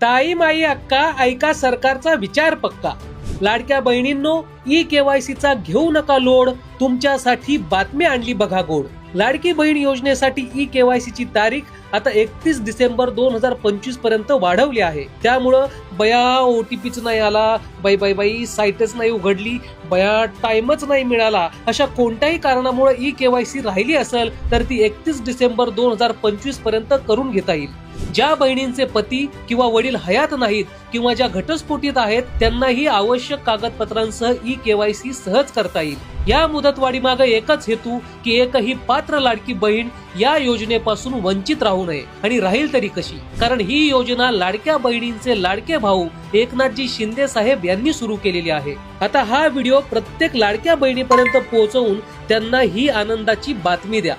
ताई माई अक्का ऐका सरकारचा विचार पक्का। लाडक्या बहिणींनो, ई-KYC चा घेऊ नका लोड, तुमच्यासाठी बातमी आणली बघा गोड। लाडकी बहीण योजनेसाठी ई-KYC ची तारीख आता 31 डिसेंबर 2025 पर्यंत वाढवली आहे। त्यामुळं बया OTPच नाही आला, बाई साईटच नाही उघडली, बया टाइमच नाही मिळाला, अशा कोणत्याही कारणामुळे ई-KYC राहिली असेल तर ती 31 डिसेंबर 2025 पर्यंत करून घेता येईल। ज्या बहिणींचे पती किंवा वडील हयात नाहीत किंवा ज्या घटस्फोटीत आहेत त्यांनाही आवश्यक कागदपत्रांसह ई-KYC सहज करता येईल। या मुदतवाढीमागे एकच हेतू की एकही पात्र लाडकी बहीण या योजनेपासून वंचित राहू नये, आणि राहील तरी कशी, कारण ही योजना लाडक्या बहिणींचे लाडके भाऊ एकनाथजी शिंदे साहेब यांनी सुरू केलेली आहे। आता हा व्हिडिओ प्रत्येक लाडक्या बहिणीपर्यंत पोहोचवून त्यांना ही आनंदाची बातमी द्या।